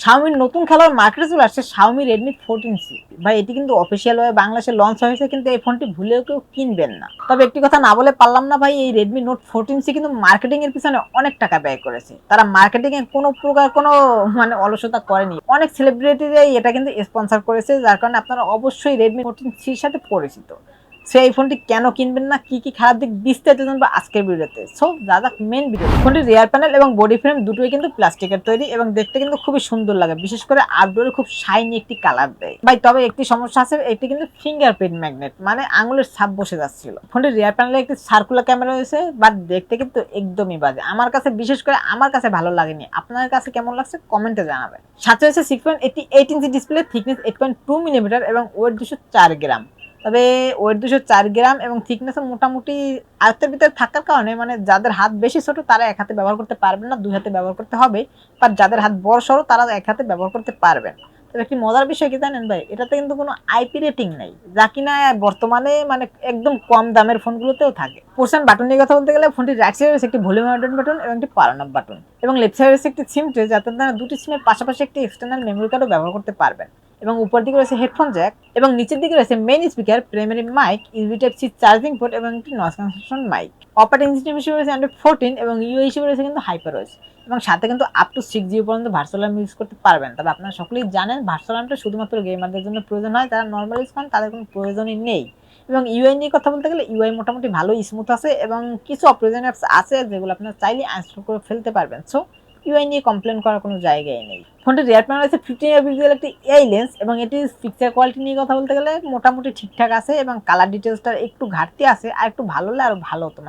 Xiaomi নতুন খেলোয়াড় মার্কেটে চলে আসছে Xiaomi Redmi 14C। ভাই এটি কিন্তু অফিসিয়াল ভাবে বাংলাদেশে লঞ্চ হয়েছে, কিন্তু এই ফোনটি ভুলেও কেউ কিনবেন না। তবে একটি কথা না বলে পারলাম না ভাই, এই Redmi Note 14C কিন্তু মার্কেটিং এর পিছনে অনেক টাকা ব্যয় করেছে। তারা মার্কেটিং এ কোনো প্রকার কোনো অলসতা করেনি। অনেক সেলিব্রিটিরাই এটা কিন্তু স্পন্সর করেছে, যার কারণে আপনারা অবশ্যই Redmi 14C এর সাথে পরিচিত। সেই ফোনটি কেন কিনবেন না, কি কি খারাপ দিক বিস্তারিত জানবো আজকের ভিডিওতে। সো দাদা মেইন ভিডিও। ফোনটির রিয়ার প্যানেল এবং বডি ফ্রেম দুটোই কিন্তু প্লাস্টিকের তৈরি এবং দেখতে কিন্তু খুবই সুন্দর লাগে, বিশেষ করে আউটডোরে খুব শাইনি একটি কালার দেয় ভাই। তবে একটি সমস্যা আছে, এটি কিন্তু ফিঙ্গারপ্রিন্ট ম্যাগনেট, মানে আঙুলের ছাপ বসে যাচ্ছিল। ফোনটির রিয়ার প্যানেলে একটি সার্কুলার ক্যামেরা রয়েছে, বাট দেখতে কিন্তু একদমই বাজে। আমার কাছে, বিশেষ করে আমার কাছে ভালো লাগেনি। আপনার কাছে কেমন লাগছে কমেন্টে জানাবেন। সাথে রয়েছে 6.88 ইঞ্চি ডিসপ্লে, থিকনেস 8.2 মিলিমিটার এবং ওয়েট 204 গ্রাম। তবে ওয়েট 204 গ্রাম এবং থিকনেস মোটামুটি আয়ত্তের ভিতরে থাকার কারণে যাদের হাত বেশি ছোট তারা এক হাতে ব্যবহার করতে পারবেন না, দুই হাতে ব্যবহার করতে হবে। বাট যাদের হাত বড় সড়ো তারা এক হাতে ব্যবহার করতে পারবেন। তবে একটি মজার বিষয় কি জানেন ভাই, এটাতে কিন্তু কোনো আইপি রেটিং নেই, যা কিনা বর্তমানে একদম কম দামের ফোনগুলোতেও থাকে। পোর্শন বাটন নিয়ে কথা বলতে গেলে ফোনটির রাইট সাইডে রয়েছে একটি ভলিউম বাটন এবং একটি পাওয়ার অন বাটন, এবং লেফট সাইডে রয়েছে একটি সিম ট্রে, যাতে আপনারা দুটি সিমের পাশাপাশি একটি এক্সটার্নাল মেমোরি কার্ডও ব্যবহার করতে পারবেন। এবং উপর দিকে রয়েছে হেডফোন জ্যাক, এবং নিচের দিকে রয়েছে main speaker, primary mic, USB type C charging port এবং একটি noise cancellation mic. Operating system হিসেবে রয়েছে অ্যান্ড্রয়েড 14 এবং ইউআই হিসেবে রয়েছে কিন্তু হাইপারওয়েস, এবং সাথে কিন্তু আপ টু 6GB পর্যন্ত ভার্চুয়াল RAM ইউজ করতে পারবেন। তবে আপনারা সকলেই জানেন ভার্চুয়াল RAMটা শুধুমাত্র গেমারদের জন্য প্রয়োজন হয়, যারা নর্মাল ইউজ করেন তাদের কোনো প্রয়োজনই নেই। এবং ইউআই নিয়ে কথা বলতে গেলে ইউআই মোটামুটি ভালোই স্মুথ আছে, এবং কিছু অপ্রয়োজনীয় অ্যাপস আছে যেগুলো আপনারা চাইলে আনইনস্টল করে ফেলতে পারবেন। সো ইউআই নিয়ে কমপ্লেন করার কোনো জায়গায় নেই। ফোনটির রিয়ার প্যানেল আছে 15 মেগাপিক্সেল একটি এআই লেন্স, এবং এটির পিকচার কোয়ালিটি নিয়ে কথা বলতে গেলে মোটামুটি ঠিকঠাক আছে, এবং কালার ডিটেলসটার একটু ঘাটতি আছে। আর একটু ভালো হলে আরো ভালো হতো,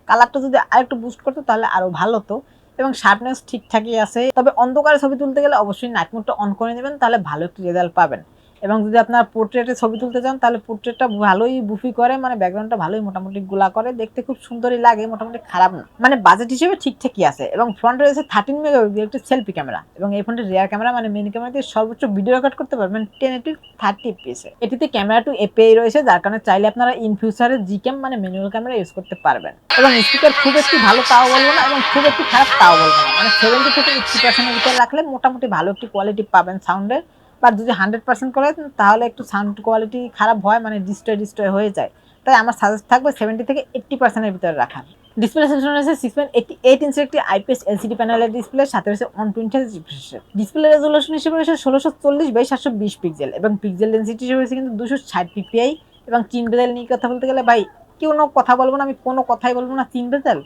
কালারটা যদি আর একটু বুস্ট করতো তাহলে আরো ভালো হতো। এবং শার্পনেস ঠিকঠাকই আছে। তবে অন্ধকারে ছবি তুলতে গেলে অবশ্যই নাইট মোডটা অন করে নেবেন, তাহলে ভালো একটি রেজাল্ট পাবেন। এবং যদি আপনার পোর্ট্রেটে ছবি তুলতে চান তাহলে পোর্ট্রেটটা ভালোই বুফি করে, ব্যাকগ্রাউন্ডটা ভালোই মোটামুটি গোলা করে, দেখতে খুব সুন্দরই লাগে, মোটামুটি খারাপ না, বাজেট হিসেবে ঠিকঠাকই আছে। এবং ফ্রন্টে রয়েছে 13 মেগাপিক্সেল একটি সেলফি ক্যামেরা, এবং এই ফোনটির রিয়ার ক্যামেরা মেইন ক্যামেরা দিয়ে সর্বোচ্চ ভিডিও রেকর্ড করতে পারবেন 1080 30 fps। এটিতে ক্যামেরা টু এপিআই রয়েছে, যার কারণে চাইলে আপনারা ইন ফিউচারে জিক্যাম ম্যানুয়াল ক্যামেরা ইউজ করতে পারবেন। এবং স্পিকার খুব একটু ভালো তাও বলবো না, এবং খুব একটু খারাপ তাও বলবো না, 70 থেকে 80% এর ভিতরে রাখলে মোটামুটি ভালো একটি কোয়ালিটি পাবেন সাউন্ডের। বা যদি 100% করেন তাহলে একটু সাউন্ড কোয়ালিটি খারাপ হয়, ডিস্ট্রয় হয়ে যায়। তাই আমার সাজেস্ট থাকবে 70 থেকে 80% এর ভিতরে রাখা। ডিসপ্লে সেকশন রয়েছে 6.88 ইঞ্চের একটি আইপিএস এলসিডি প্যানেলের ডিসপ্লে, সাথে রয়েছে 120 Hz refresh rate. Display resolution হিসেবে রয়েছে 1640x720 পিক্সেল, এবং পিক্সেল ডেনসিটি হিসেবে রয়েছে কিন্তু 260 পিপিআই। এবং 3 বেজেল নিয়ে কথা বলতে গেলে ভাই কোনো কথা বলবো না, আমি কোনো কথাই বলবো না। 3 বেজেল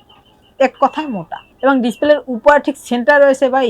এক কথায় মোটা। এবং ডিসপ্লের উপর ঠিক সেন্টার রয়েছে ভাই,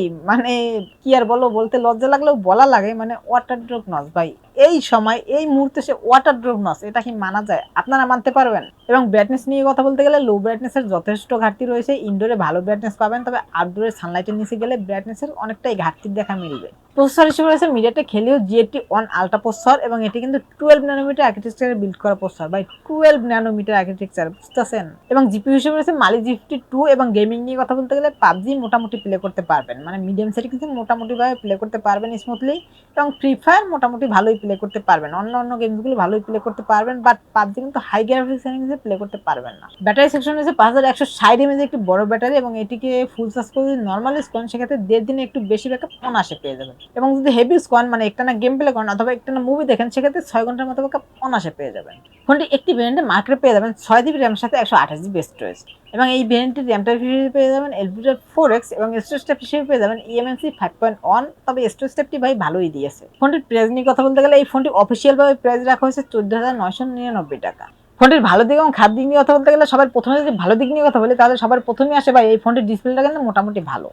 কি আর বলতে লজ্জা লাগলেও বলা লাগে, ওয়াটার ড্রপ নচ ভাই। এই সময় এই মুহূর্তে সে ওয়াটার ড্রপ নচ, এটা কি মানা যায়? আপনারা মানতে পারবেন? এবং ব্রাইটনেস নিয়ে কথা বলতে গেলে লো ব্রাইটনেসের যথেষ্ট ঘাটতি রয়েছে। ইনডোরে ভালো ব্রাইটনেস পাবেন, তবে আউটডোরে সানলাইটের নিচে গেলে ব্রাইটনেসের অনেকটাই ঘাটতি দেখা মিলবে। প্রসেসর হিসেবে রয়েছে MediaTek Helio G81 ultra processor, এবং এটি কিন্তু 12 ন্যানোমিটার আর্কিটেকচারে বিল্ড করা প্রসেসর ভাই। 12 ন্যানোমিটার আর্কিটেকচার, বুঝতেছেন? এবং জিপিইউ হিসেবে রয়েছে মালি G52, এবং গেমিং নিয়ে কথা বলতে গেলে পাবজি মোটামুটি প্লে করতে পারবেন, মিডিয়াম সেটিংসে মোটামুটি ভাবে প্লে করতে পারবেন স্মুথলি। এবং ফ্রি ফায়ার মোটামুটি ভালোই প্লে করতে পারবেন, অন্য গেমসগুলো ভালোই প্লে করতে পারবেন, বাট পাবজি কিন্তু হাই গ্রাফিক্স সেটিংসে প্লে করতে পারবেন না। ব্যাটারি সেকশন রয়েছে 5160 mAh একটি বড় ব্যাটারি, এবং এটিকে ফুল চার্জ করে যদি নর্মাল ইউজ করেন সেক্ষেত্রে 1.5 দিনে একটু বেশি ব্যাকআপ অনায়াসে পেয়ে যাবেন। এবং যদি হেভি ইউজ করেন, একটানা গেম প্লে করেন অথবা একটানা মুভি দেখেন, সেক্ষেত্রে 6 ঘন্টার মতো ব্যাকআপ অনায়াসে পেয়ে যাবেন। ফোনটি একটি ভেরিয়েন্টে মার্কেটে পেয়ে যাবেন 6GB র্যামের সাথে 128GB স্টোরেজ, এবং এই ভেরিয়েন্টের র্যাম টাইপ হিসেবে পেয়ে যাবেন এলপিডিআর 4X, এবং স্টোরেজ টাইপ হিসেবে পেয়ে যাবেন eMMC 5.1। তবে স্টোরেজ টাইপটি ভাই ভালোই দিয়েছে। ফোনটির প্রাইস নিয়ে কথা বলতে গেলে এই ফোনটি অফিসিয়াল ভাবে প্রাইস রাখা হয়েছে 14,999 টাকা। ফোনটির ভালো দিক এবং খারাপ দিক নিয়ে কথা বলতে গেলে সবার প্রথমে যদি ভালো দিক নিয়ে কথা বলি তাহলে সবার প্রথমেই আসে ভাই এই ফোনটির ডিসপ্লেটা কিন্তু মোটামুটি ভালো,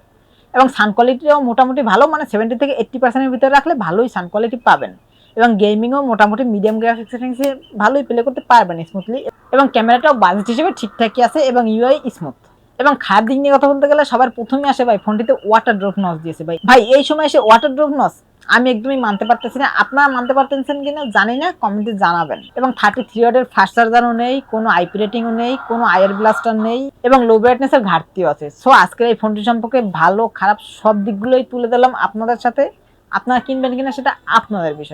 এবং সাউন্ড কোয়ালিটিও মোটামুটি ভালো, 70 থেকে 80% এর ভিতরে রাখলে ভালোই সাউন্ড কোয়ালিটি পাবেন। এবং গেমিংও মোটামুটি মিডিয়াম গ্রাফিক্স সেটিংসে ভালোই প্লে করতে পারবেন স্মুথলি, এবং ক্যামেরাটাও বাজেট হিসেবে ঠিকঠাকই আছে, এবং ইউআই স্মুথ। এবং খারাপ দিক নিয়ে কথা বলতে গেলে সবার প্রথমে আসে ভাই ফোনটিতে ওয়াটার ড্রপ নচ দিয়েছে ভাই এই সময় এসে ওয়াটার ড্রপ নচ আমি একদমই মানতে পারতেছি না। আপনারা মানতে পারতেছেন কিনা জানি না, কমেন্টে জানাবেন। এবং 33 ওয়াটের ফাস্ট চার্জারও নেই, কোনো আইপি রেটিংও নেই, কোনো আয়ার ব্লাস্টার নেই, এবং লো ব্রাইটনেসের ঘাটতিও আছে। সো আজকের এই ফোনটি সম্পর্কে ভালো খারাপ সব দিকগুলোই তুলে দিলাম আপনাদের সাথে। আপনারা কিনবেন কিনা সেটা আপনাদের বিষয়।